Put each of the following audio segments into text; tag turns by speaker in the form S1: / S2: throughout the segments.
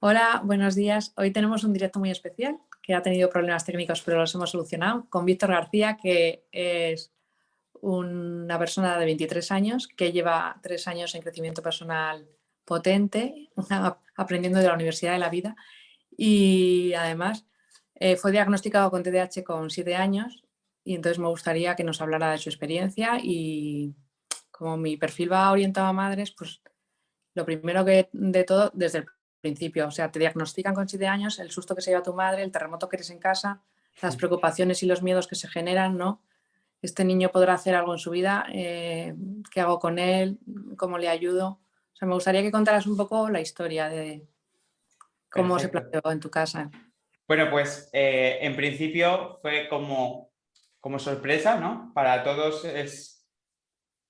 S1: Hola, buenos días. Hoy tenemos un directo muy especial que ha tenido problemas técnicos, pero los hemos solucionado con Víctor García, que es una persona de 23 años que lleva 3 años en crecimiento personal potente, aprendiendo de la Universidad de la Vida y además fue diagnosticado con TDAH con 7 años y entonces me gustaría que nos hablara de su experiencia y como mi perfil va orientado a madres, pues lo primero que de todo, desde el principio, o sea, te diagnostican con 7 años, el susto que se lleva tu madre, el terremoto que eres en casa, las preocupaciones y los miedos que se generan, ¿no? Este niño podrá hacer algo en su vida, ¿qué hago con él? ¿Cómo le ayudo? O sea, me gustaría que contaras un poco la historia de cómo se
S2: Perfecto.
S1: planteó en tu casa.
S2: Bueno, pues en principio fue como sorpresa, ¿no? Para todos es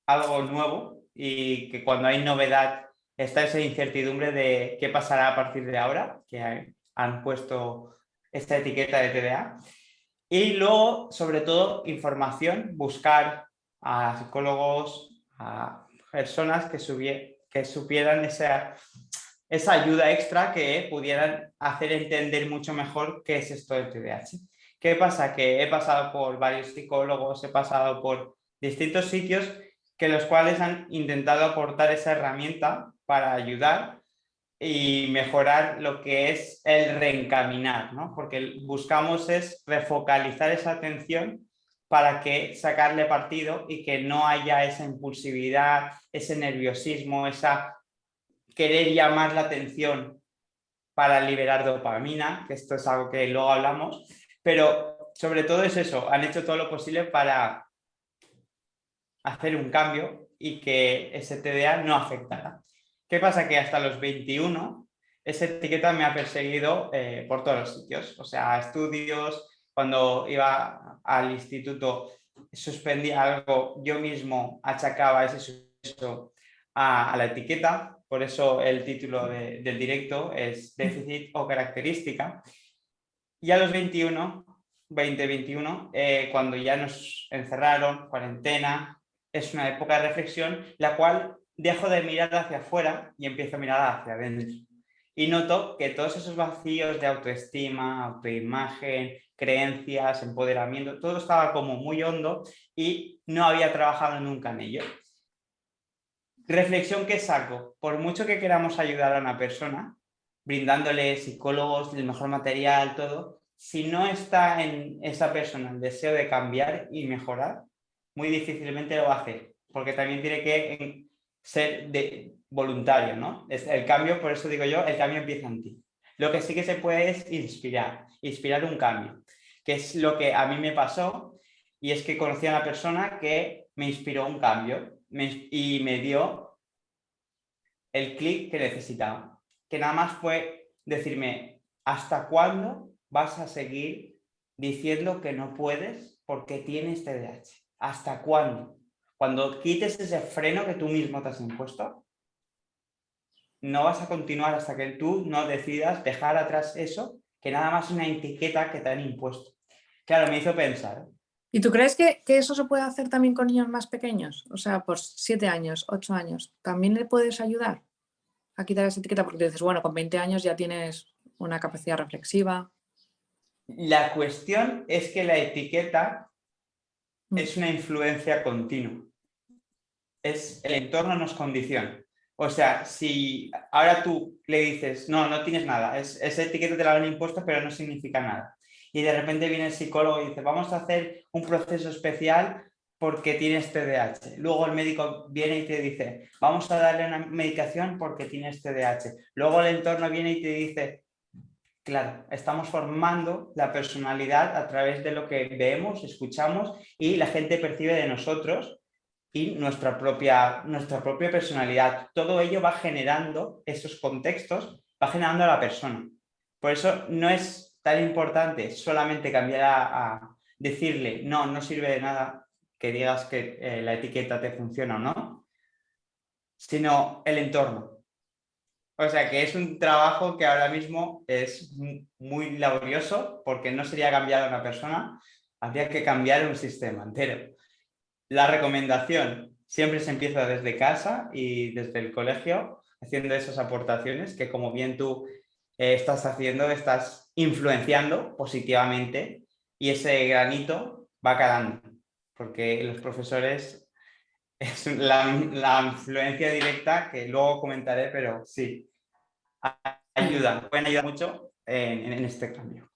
S2: algo nuevo y que cuando hay novedad está esa incertidumbre de qué pasará a partir de ahora, que han puesto esta etiqueta de TDA. Y luego, sobre todo, información, buscar a psicólogos, a personas que supieran esa ayuda extra que pudieran hacer entender mucho mejor qué es esto del TDAH. ¿Qué pasa? Que he pasado por varios psicólogos, he pasado por distintos sitios que los cuales han intentado aportar esa herramienta para ayudar y mejorar lo que es el reencaminar, ¿no? Porque buscamos es refocalizar esa atención para que sacarle partido y que no haya esa impulsividad, ese nerviosismo, esa querer llamar la atención para liberar dopamina, que esto es algo que luego hablamos, pero sobre todo es eso, han hecho todo lo posible para hacer un cambio y que ese TDA no afectara. ¿Qué pasa? Que hasta los 21 esa etiqueta me ha perseguido por todos los sitios, o sea, estudios, cuando iba al instituto suspendía algo, yo mismo achacaba ese suceso a la etiqueta, por eso el título del directo es déficit o característica. Y a los 2021, cuando ya nos encerraron, cuarentena, es una época de reflexión, la cual dejo de mirar hacia afuera y empiezo a mirar hacia adentro. Y noto que todos esos vacíos de autoestima, autoimagen, creencias, empoderamiento, todo estaba como muy hondo y no había trabajado nunca en ello. Reflexión que saco, por mucho que queramos ayudar a una persona, brindándole psicólogos, el mejor material, todo, si no está en esa persona el deseo de cambiar y mejorar, muy difícilmente lo va a hacer, porque también tiene que ser voluntario, ¿no? El cambio, por eso digo yo, el cambio empieza en ti. Lo que sí que se puede es inspirar un cambio, que es lo que a mí me pasó, y es que conocí a una persona que me inspiró un cambio y me dio el clic que necesitaba, que nada más fue decirme, ¿hasta cuándo vas a seguir diciendo que no puedes porque tienes TDAH? ¿Hasta cuándo? Cuando quites ese freno que tú mismo te has impuesto, no vas a continuar hasta que tú no decidas dejar atrás eso, que nada más es una etiqueta que te han impuesto. Claro, me hizo pensar.
S1: ¿Y tú crees que eso se puede hacer también con niños más pequeños? O sea, por 7 años, 8 años, ¿también le puedes ayudar a quitar esa etiqueta? Porque dices, bueno, con 20 años ya tienes una capacidad reflexiva.
S2: La cuestión es que la etiqueta
S1: Mm.
S2: es una influencia continua. El entorno nos condiciona. O sea, si ahora tú le dices, no, no tienes nada, esa etiqueta te la han impuesto, pero no significa nada. Y de repente viene el psicólogo y dice, vamos a hacer un proceso especial porque tienes TDAH. Luego el médico viene y te dice, vamos a darle una medicación porque tienes TDAH. Luego el entorno viene y te dice, claro, estamos formando la personalidad a través de lo que vemos, escuchamos y la gente percibe de nosotros y nuestra propia personalidad. Todo ello va generando esos contextos, va generando a la persona. Por eso no es tan importante solamente cambiar a decirle, no, no sirve de nada que digas que la etiqueta te funciona o no, sino el entorno. O sea que es un trabajo que ahora mismo es muy laborioso porque no sería cambiar a una persona, habría que cambiar un sistema entero. La recomendación siempre se empieza desde casa y desde el colegio, haciendo esas aportaciones que, como bien tú estás influenciando positivamente y ese granito va calando, porque los profesores es la influencia directa que luego comentaré, pero sí, pueden ayudar mucho en este cambio.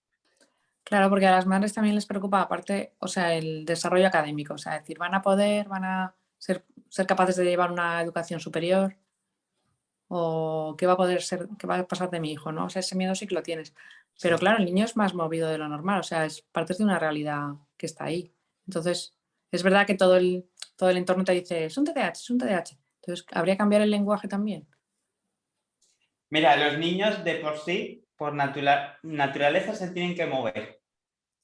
S1: Claro, porque a las madres también les preocupa, aparte, o sea, el desarrollo académico, o sea, decir, van a ser capaces de llevar una educación superior o qué va a poder ser, qué va a pasar de mi hijo, ¿no? O sea, ese miedo sí que lo tienes. Pero
S2: Sí.
S1: claro, el niño es más movido de lo normal, o sea, es parte de una realidad que está ahí. Entonces, es verdad que todo el entorno te dice, es un TDAH, es un TDAH. Entonces, ¿habría que cambiar el lenguaje también?
S2: Mira, los niños de por sí, por naturaleza, se tienen que mover.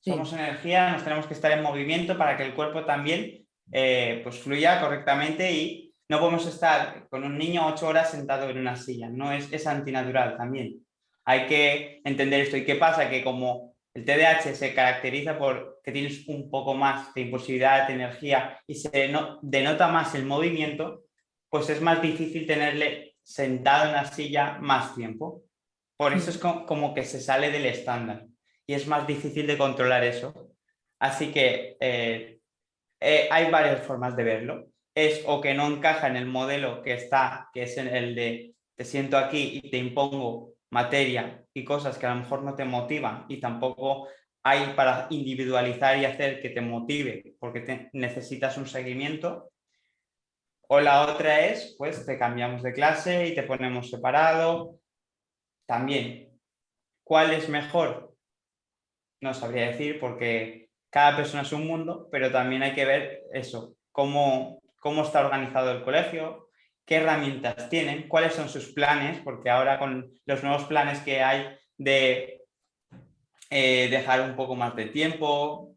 S1: Sí,
S2: Somos energía, nos tenemos que estar en movimiento para que el cuerpo también pues fluya correctamente y no podemos estar con un niño 8 horas sentado en una silla, no es antinatural también. Hay que entender esto. ¿Y qué pasa? Que como el TDAH se caracteriza por que tienes un poco más de impulsividad, de energía y se denota más el movimiento, pues es más difícil tenerle sentado en la silla más tiempo. Por eso es como que se sale del estándar y es más difícil de controlar eso. Así que hay varias formas de verlo. Es o que no encaja en el modelo que está, que es el de te siento aquí y te impongo materia y cosas que a lo mejor no te motivan y tampoco hay para individualizar y hacer que te motive porque necesitas un seguimiento. O la otra es, pues te cambiamos de clase y te ponemos separado. También, ¿cuál es mejor? No sabría decir porque cada persona es un mundo, pero también hay que ver eso, cómo está organizado el colegio, qué herramientas tienen, cuáles son sus planes, porque ahora con los nuevos planes que hay de dejar un poco más de tiempo,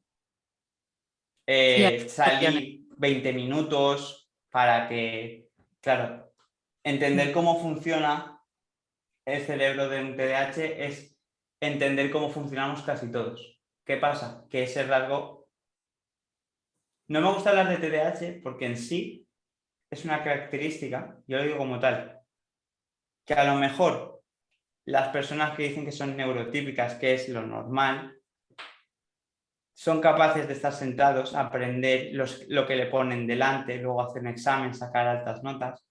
S1: sí, hay opciones.
S2: salir 20 minutos para que, claro, entender cómo funciona el cerebro de un TDAH es entender cómo funcionamos casi todos. ¿Qué pasa? Que ese rasgo... No me gusta hablar de TDAH porque en sí es una característica, yo lo digo como tal, que a lo mejor las personas que dicen que son neurotípicas, que es lo normal, son capaces de estar sentados, aprender lo que le ponen delante, luego hacer un examen, sacar altas notas.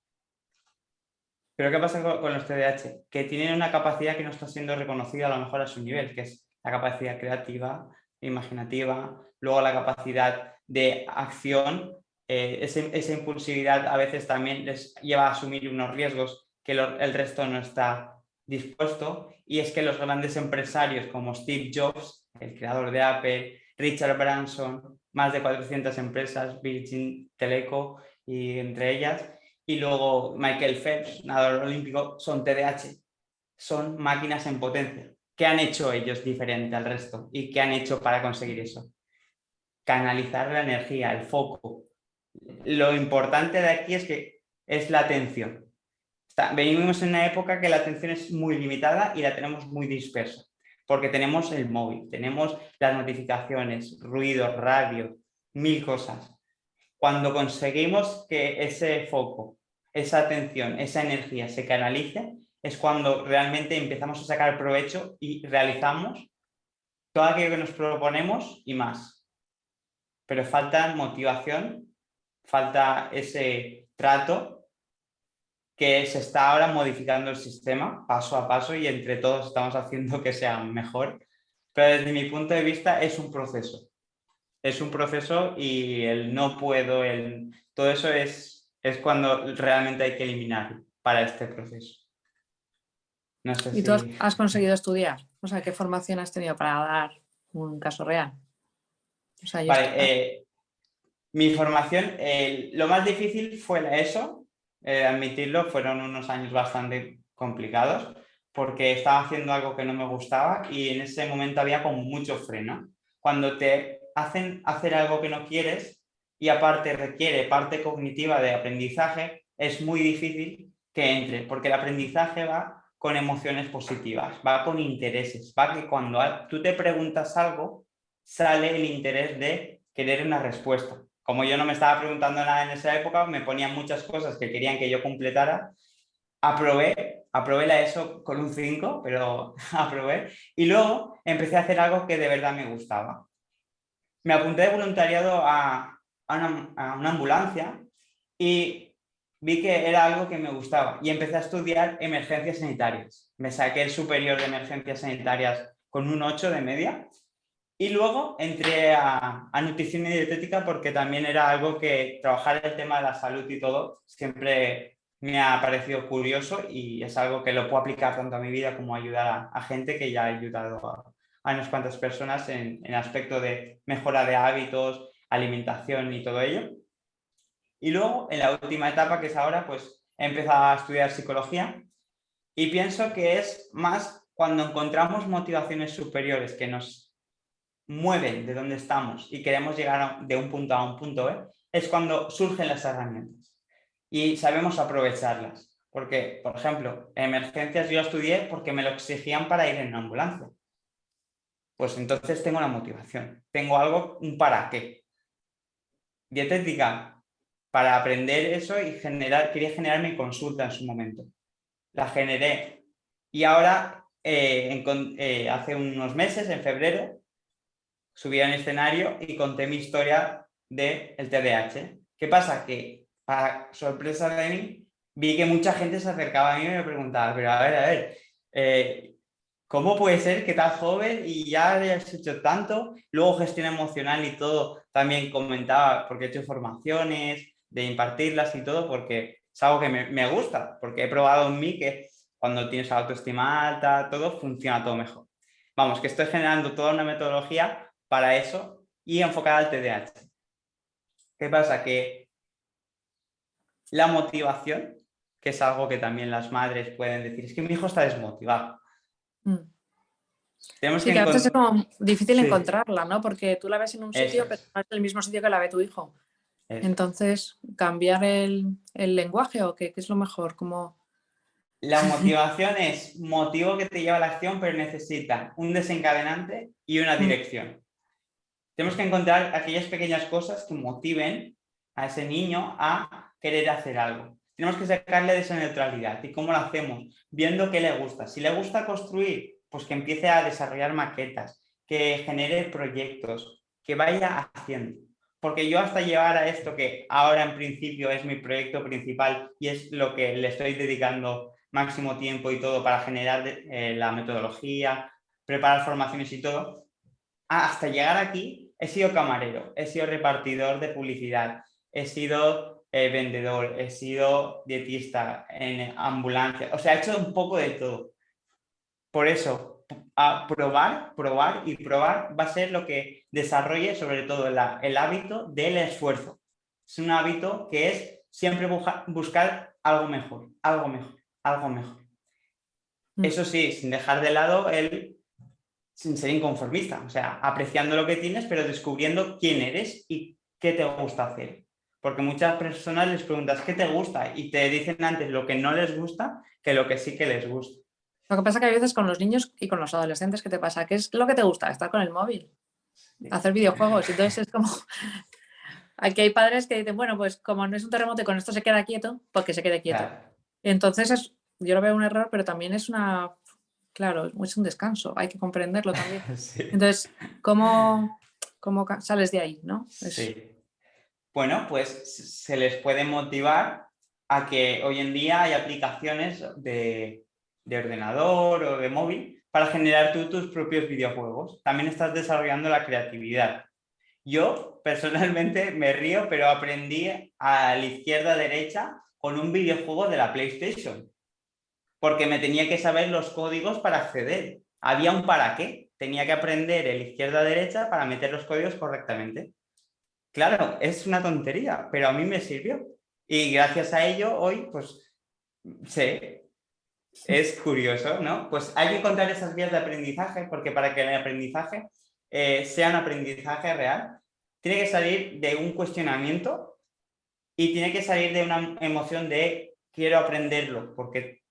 S2: Pero ¿qué pasa con los TDAH? Que tienen una capacidad que no está siendo reconocida a lo mejor a su nivel, que es la capacidad creativa, imaginativa, luego la capacidad de acción, esa impulsividad a veces también les lleva a asumir unos riesgos que el resto no está dispuesto, y es que los grandes empresarios como Steve Jobs, el creador de Apple, Richard Branson, más de 400 empresas, Virgin Teleco y entre ellas, y luego Michael Phelps, nadador olímpico, son TDAH, son máquinas en potencia. ¿Qué han hecho ellos diferente al resto? ¿Y qué han hecho para conseguir eso? Canalizar la energía, el foco. Lo importante de aquí es que es la atención. Venimos en una época que la atención es muy limitada y la tenemos muy dispersa, porque tenemos el móvil, tenemos las notificaciones, ruidos, radio, mil cosas. Cuando conseguimos que ese foco, esa atención, esa energía se canalice, es cuando realmente empezamos a sacar provecho y realizamos todo aquello que nos proponemos y más. Pero falta motivación, falta ese trato que se está ahora modificando el sistema paso a paso y entre todos estamos haciendo que sea mejor. Pero desde mi punto de vista es un proceso. Es un proceso y el no puedo, todo eso es cuando realmente hay que eliminar para este proceso. No sé
S1: ¿Y tú
S2: si...
S1: has conseguido estudiar? O sea, ¿qué formación has tenido para dar un caso real? O sea, yo
S2: Vale,
S1: estoy...
S2: mi formación, lo más difícil fue la ESO, admitirlo, fueron unos años bastante complicados porque estaba haciendo algo que no me gustaba y en ese momento había como mucho freno. Cuando te hacen hacer algo que no quieres y aparte requiere parte cognitiva de aprendizaje, es muy difícil que entre, porque el aprendizaje va con emociones positivas, va con intereses, va que cuando tú te preguntas algo, sale el interés de querer una respuesta. Como yo no me estaba preguntando nada en esa época, me ponían muchas cosas que querían que yo completara, aprobé la ESO con un 5, pero aprobé. Y luego empecé a hacer algo que de verdad me gustaba. Me apunté de voluntariado a una ambulancia y vi que era algo que me gustaba y empecé a estudiar emergencias sanitarias. Me saqué el superior de emergencias sanitarias con un 8 de media y luego entré a nutrición y dietética porque también era algo que trabajar el tema de la salud y todo siempre me ha parecido curioso y es algo que lo puedo aplicar tanto a mi vida como ayudar a gente que ya ha ayudado a unas cuantas personas en aspecto de mejora de hábitos, alimentación y todo ello. Y luego, en la última etapa, que es ahora, pues he empezado a estudiar psicología y pienso que es más cuando encontramos motivaciones superiores que nos mueven de donde estamos y queremos llegar de un punto a un punto B, es cuando surgen las herramientas y sabemos aprovecharlas. Porque, por ejemplo, en emergencias yo estudié porque me lo exigían para ir en una ambulancia. Pues entonces tengo una motivación, tengo algo, un para qué. Dietética, para aprender eso y quería generar mi consulta en su momento. La generé y ahora, hace unos meses, en febrero, subí a un escenario y conté mi historia del TDAH. ¿Qué pasa? Que, para sorpresa de mí, vi que mucha gente se acercaba a mí y me preguntaba, pero a ver, ¿cómo puede ser que tan joven y ya hayas hecho tanto? Luego gestión emocional y todo, también comentaba, porque he hecho formaciones, de impartirlas y todo, porque es algo que me gusta, porque he probado en mí que cuando tienes autoestima alta, todo funciona todo mejor. Vamos, que estoy generando toda una metodología para eso y enfocada al TDAH. ¿Qué pasa? Que la motivación, que es algo que también las madres pueden decir, es que mi hijo está desmotivado. Tenemos
S1: Sí,
S2: que
S1: que a veces es
S2: encontrar...
S1: como difícil
S2: Sí,
S1: encontrarla, ¿no? Porque tú la ves en un
S2: eso
S1: sitio, pero
S2: es.
S1: no es el mismo sitio que la ve tu hijo.
S2: Eso es.
S1: Entonces, cambiar el lenguaje o qué es lo mejor, como
S2: La motivación es motivo que te lleva a la acción, pero necesita un desencadenante y una dirección. Tenemos que encontrar aquellas pequeñas cosas que motiven a ese niño a querer hacer algo. Tenemos que sacarle de esa neutralidad. ¿Y cómo lo hacemos? Viendo qué le gusta. Si le gusta construir, pues que empiece a desarrollar maquetas, que genere proyectos, que vaya haciendo. Porque yo hasta llegar a esto que ahora en principio es mi proyecto principal y es lo que le estoy dedicando máximo tiempo y todo para generar la metodología, preparar formaciones y todo, hasta llegar aquí he sido camarero, he sido repartidor de publicidad, he sido vendedor, he sido dietista en ambulancia, o sea, he hecho un poco de todo. Por eso, a probar y probar va a ser lo que desarrolle sobre todo el hábito del esfuerzo. Es un hábito que es siempre buscar algo mejor, algo mejor, algo mejor. Eso sí, sin dejar de lado sin ser inconformista, o sea, apreciando lo que tienes, pero descubriendo quién eres y qué te gusta hacer. Porque muchas personas les preguntas qué te gusta y te dicen antes lo que no les gusta que lo que sí que les gusta.
S1: lo que pasa que a veces con los niños y con los adolescentes, ¿qué te pasa? ¿Qué es lo que te gusta? Estar con el móvil, hacer videojuegos. Entonces es como, aquí hay padres que dicen, bueno, pues como no es un terremoto y con esto se queda quieto, pues que se quede quieto.
S2: Claro.
S1: Entonces yo lo veo un error, pero también es claro, es un descanso, hay que comprenderlo también.
S2: Sí.
S1: Entonces, ¿cómo sales de ahí, no?
S2: Sí. Bueno, pues se les puede motivar a que hoy en día hay aplicaciones de ordenador o de móvil para generar tú tus propios videojuegos. También estás desarrollando la creatividad. Yo personalmente me río, pero aprendí a la izquierda-derecha con un videojuego de la PlayStation, porque me tenía que saber los códigos para acceder. Había un para qué. Tenía que aprender el izquierda-derecha para meter los códigos correctamente. Claro, es una tontería, pero a mí me sirvió. Y gracias a ello, hoy, pues, sé, es curioso, ¿no? Pues hay que encontrar esas vías de aprendizaje, porque para que el aprendizaje sea un aprendizaje real, tiene que salir de un cuestionamiento y tiene que salir de una emoción de quiero aprenderlo, porque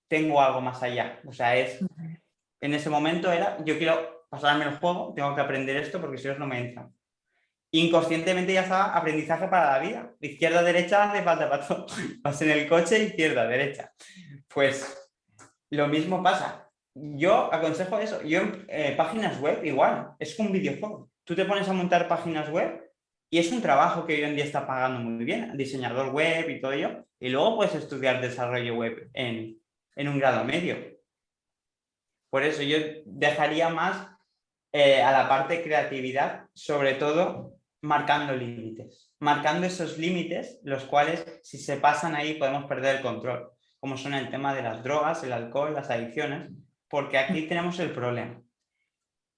S2: tengo algo más allá. O sea, en ese momento era, yo quiero pasarme el juego, tengo que aprender esto porque si no, no me entra. Inconscientemente ya estaba aprendizaje para la vida. Izquierda, derecha, hace falta para todo. Vas en el coche, izquierda, derecha. Pues lo mismo pasa. Yo aconsejo eso. Yo páginas web igual, es un videojuego. Tú te pones a montar páginas web y es un trabajo que hoy en día está pagando muy bien, diseñador web y todo ello. Y luego puedes estudiar desarrollo web en un grado medio. Por eso yo dejaría más a la parte de creatividad, sobre todo marcando límites. Marcando esos límites, los cuales si se pasan ahí podemos perder el control, como son el tema de las drogas, el alcohol, las adicciones, porque aquí tenemos el problema.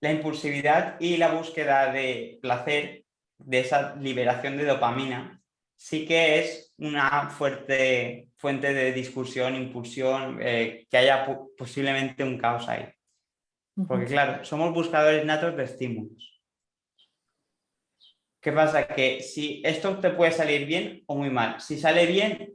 S2: La impulsividad y la búsqueda de placer, de esa liberación de dopamina, sí que es una fuerte fuente de discusión, impulsión, que haya posiblemente un caos ahí. Porque claro, somos buscadores natos de estímulos. ¿Qué pasa? Que si esto te puede salir bien o muy mal. Si sale bien,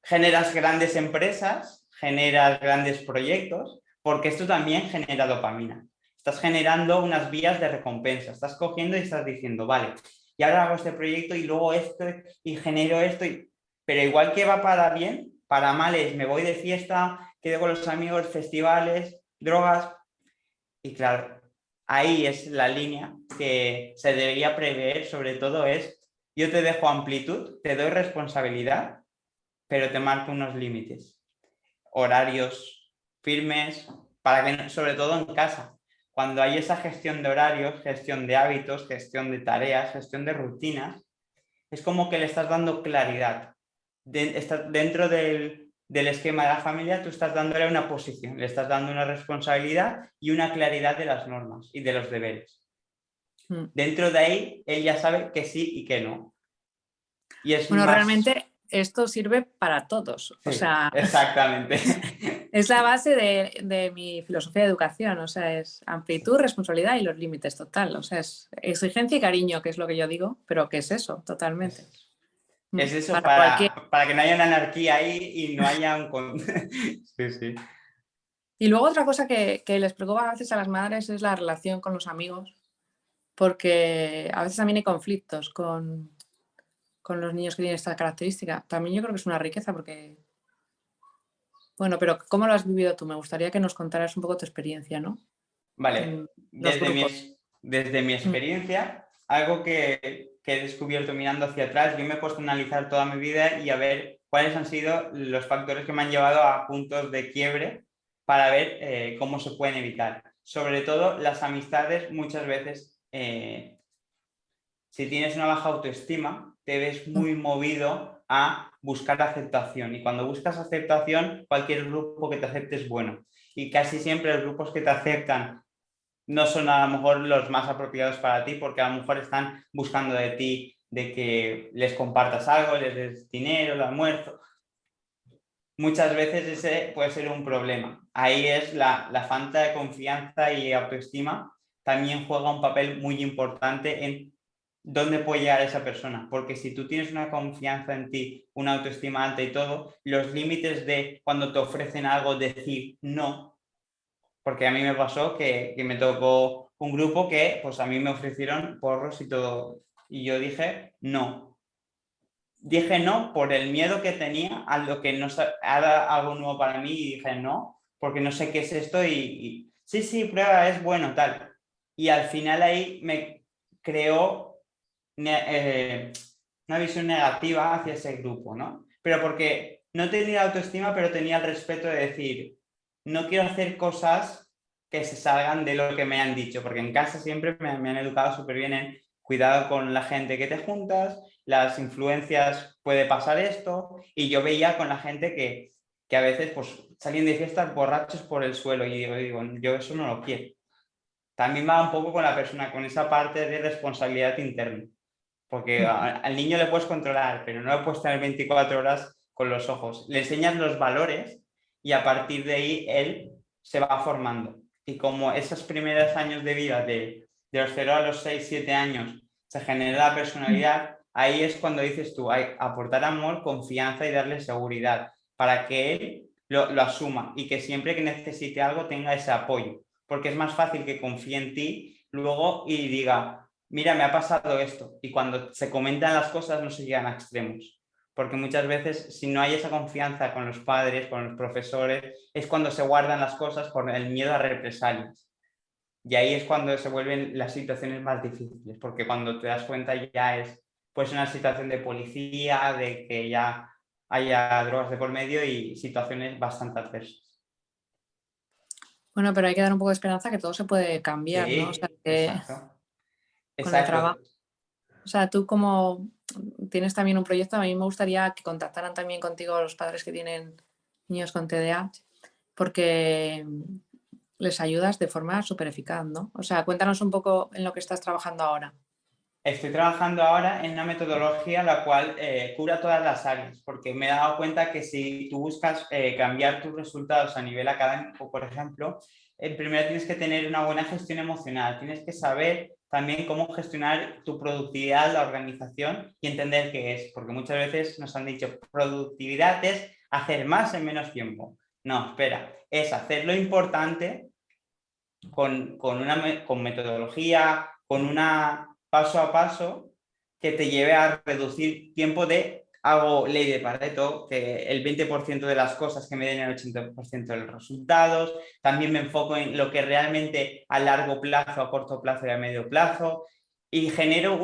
S2: generas grandes empresas, generas grandes proyectos, porque esto también genera dopamina. Estás generando unas vías de recompensa. Estás cogiendo y estás diciendo, vale, y ahora hago este proyecto y luego esto y genero esto. Pero igual que va para bien, para mal es me voy de fiesta, quedo con los amigos, festivales, drogas. Y claro, ahí es la línea que se debería prever, sobre todo es, yo te dejo amplitud, te doy responsabilidad, pero te marco unos límites, horarios firmes, para que, sobre todo en casa, cuando hay esa gestión de horarios, gestión de hábitos, gestión de tareas, gestión de rutinas, es como que le estás dando claridad. Dentro del esquema de la familia, tú estás dándole una posición, le estás dando una responsabilidad y una claridad de las normas y de los deberes. Dentro de ahí, él ya sabe que sí y que no. Y es
S1: Bueno,
S2: más...
S1: realmente esto sirve para todos.
S2: Sí,
S1: o sea,
S2: exactamente.
S1: es la base de mi filosofía de educación. O sea, es amplitud, responsabilidad y los límites total. O sea, es exigencia y cariño, que es lo que yo digo, pero que es eso, totalmente.
S2: Es eso,
S1: para
S2: para que no haya una anarquía ahí y no haya un... Sí, sí.
S1: Y luego otra cosa que les preocupa a veces a las madres es la relación con los amigos, porque a veces también hay conflictos con los niños que tienen esta característica. También yo creo que es una riqueza porque... Bueno, pero ¿cómo lo has vivido tú? Me gustaría que nos contaras un poco tu experiencia, ¿no?
S2: Vale,
S1: En los grupos.
S2: desde mi experiencia, algo que he descubierto mirando hacia atrás, yo me he puesto a analizar toda mi vida y a ver cuáles han sido los factores que me han llevado a puntos de quiebre para ver cómo se pueden evitar. Sobre todo las amistades, muchas veces, si tienes una baja autoestima, te ves muy movido a buscar aceptación. Y cuando buscas aceptación, cualquier grupo que te acepte es bueno. Y casi siempre los grupos que te aceptan no son a lo mejor los más apropiados para ti, porque a lo mejor están buscando de ti de que les compartas algo, les des dinero, el almuerzo. Muchas veces ese puede ser un problema. Ahí es la falta de confianza y autoestima también juega un papel muy importante en dónde puede llegar esa persona. Porque si tú tienes una confianza en ti, una autoestima alta y todo, los límites de cuando te ofrecen algo, decir no. Porque a mí me pasó que me tocó un grupo que pues a mí me ofrecieron porros y todo. Y yo dije no. Dije no por el miedo que tenía a lo que no era algo nuevo para mí y dije no, porque no sé qué es esto y sí, prueba, es bueno, tal. Y al final ahí me creó una visión negativa hacia ese grupo, ¿no? Pero porque no tenía autoestima, pero tenía el respeto de decir, no quiero hacer cosas que se salgan de lo que me han dicho, porque en casa siempre me han educado súper bien en cuidado con la gente que te juntas, las influencias, puede pasar esto, y yo veía con la gente que a veces pues salían de fiestas borrachos por el suelo y digo, yo eso no lo quiero. También va un poco con la persona, con esa parte de responsabilidad interna, porque al niño le puedes controlar, pero no le puedes tener 24 horas con los ojos. Le enseñas los valores y a partir de ahí él se va formando. Y como esos primeros años de vida, de los 0 a los 6, 7 años, se genera la personalidad, ahí es cuando dices tú, hay aportar amor, confianza y darle seguridad para que él lo asuma y que siempre que necesite algo tenga ese apoyo. Porque es más fácil que confíe en ti luego y diga, mira, me ha pasado esto. Y cuando se comentan las cosas no se llegan a extremos. porque muchas veces si no hay esa confianza con los padres, con los profesores, es cuando se guardan las cosas por el miedo a represalias. Y ahí es cuando se vuelven las situaciones más difíciles, porque cuando te das cuenta ya es pues una situación de policía, de que ya haya drogas de por medio y situaciones bastante adversas.
S1: Bueno, pero hay que dar un poco de esperanza que todo se puede cambiar, ¿no? O sea,
S2: Sí,
S1: que
S2: exacto.
S1: con el trabajo.
S2: Exacto.
S1: O sea, tú como tienes también un proyecto, a mí me gustaría que contactaran también contigo los padres que tienen niños con TDAH, porque les ayudas de forma súper eficaz, ¿no? O sea, cuéntanos un poco en lo que estás trabajando ahora.
S2: Estoy trabajando ahora en una metodología la cual cubra todas las áreas, porque me he dado cuenta que si tú buscas cambiar tus resultados a nivel académico, por ejemplo, primero tienes que tener una buena gestión emocional, tienes que saber también cómo gestionar tu productividad, la organización y entender qué es, porque muchas veces nos han dicho productividad es hacer más en menos tiempo. No, espera, es hacer lo importante con metodología, con una paso a paso que te lleve a reducir tiempo de, hago ley de Pareto, que el 20% de las cosas que me den el 80% de los resultados, también me enfoco en lo que realmente a largo plazo, a corto plazo y a medio plazo, y genero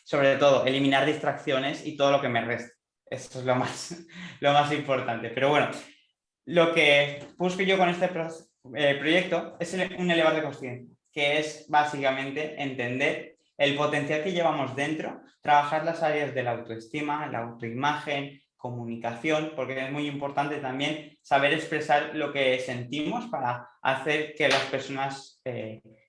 S2: sobre todo, eliminar distracciones y todo lo que me resta. Eso es lo más importante. Pero bueno, lo que busco yo con este proyecto es un elevar de conciencia, que es básicamente entender el potencial que llevamos dentro, trabajar las áreas de la autoestima, la autoimagen, comunicación, porque es muy importante también saber expresar lo que sentimos para hacer que las personas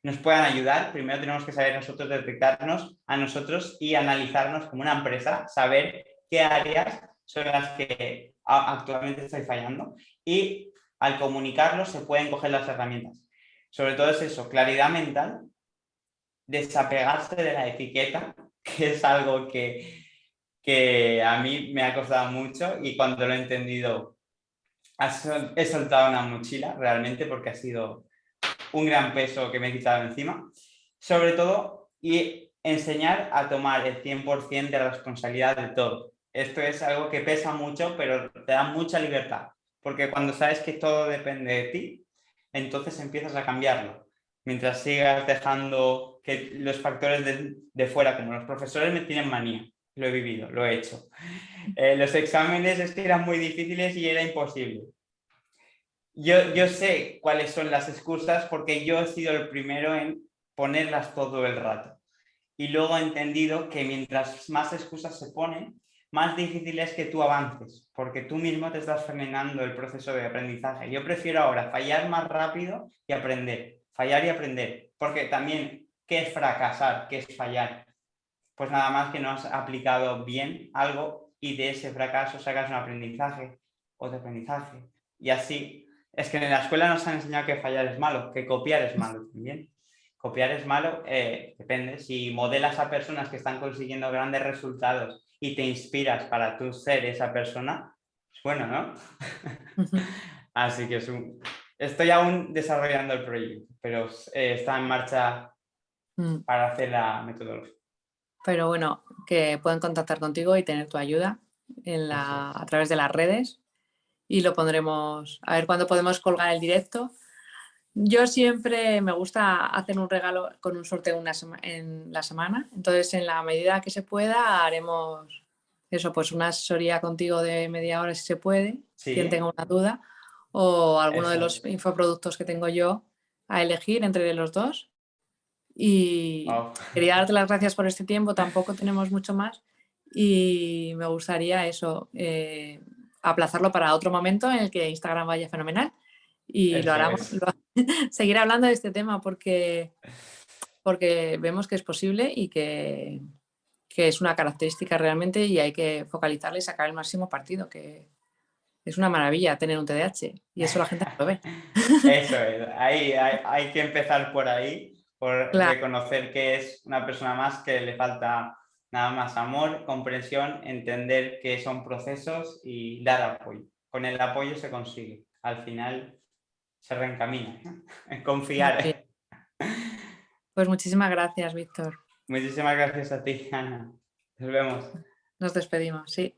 S2: nos puedan ayudar. Primero tenemos que saber nosotros detectarnos a nosotros y analizarnos como una empresa, saber qué áreas son las que actualmente estoy fallando y al comunicarlo se pueden coger las herramientas. Sobre todo es eso, claridad mental, desapegarse de la etiqueta, que es algo que a mí me ha costado mucho y cuando lo he entendido he soltado una mochila realmente porque ha sido un gran peso que me he quitado encima. Sobre todo, y enseñar a tomar el 100% de la responsabilidad de todo. Esto es algo que pesa mucho, pero te da mucha libertad, porque cuando sabes que todo depende de ti, entonces empiezas a cambiarlo. Mientras sigas dejando que los factores de fuera, como los profesores, me tienen manía. Lo he vivido, lo he hecho. Los exámenes es que eran muy difíciles y era imposible. Yo sé cuáles son las excusas porque yo he sido el primero en ponerlas todo el rato. Y luego he entendido que mientras más excusas se ponen, más difícil es que tú avances, porque tú mismo te estás frenando el proceso de aprendizaje. Yo prefiero ahora fallar más rápido y aprender, fallar y aprender, porque también, ¿qué es fracasar? ¿Qué es fallar? Pues nada más que no has aplicado bien algo y de ese fracaso sacas un aprendizaje, otro aprendizaje. Y así, es que en la escuela nos han enseñado que fallar es malo, que copiar es malo también. Copiar es malo, depende. Si modelas a personas que están consiguiendo grandes resultados y te inspiras para tú ser esa persona, es bueno, ¿no? Así que estoy aún desarrollando el proyecto, pero está en marcha para hacer la metodología.
S1: Pero bueno, que pueden contactar contigo y tener tu ayuda
S2: Eso es.
S1: a través de las redes y lo pondremos, a ver cuándo podemos colgar el directo. Yo siempre me gusta hacer un regalo con un sorteo en la semana, entonces en la medida que se pueda haremos eso, pues una asesoría contigo de media hora si se puede, quien tenga
S2: Sí,
S1: una duda, o alguno de
S2: eso
S1: los
S2: es.
S1: infoproductos que tengo yo a elegir entre los dos. Y
S2: Oh.
S1: quería darte las gracias por este tiempo, tampoco tenemos mucho más y me gustaría eso, aplazarlo para otro momento en el que Instagram vaya fenomenal y
S2: Eso es.
S1: seguir hablando de este tema porque vemos que es posible y que es una característica realmente y hay que focalizarla y sacar el máximo partido, que es una maravilla tener un TDAH y eso la gente no lo ve.
S2: Eso es. Ahí hay que empezar por ahí, por
S1: Claro,
S2: reconocer que es una persona más que le falta nada más amor, comprensión, entender que son procesos y dar apoyo. Con el apoyo se consigue. Al final se reencamina.
S1: muy bien.
S2: Confiar.
S1: Pues muchísimas gracias, Víctor.
S2: Muchísimas gracias a ti, Ana. Nos vemos.
S1: Nos despedimos, sí.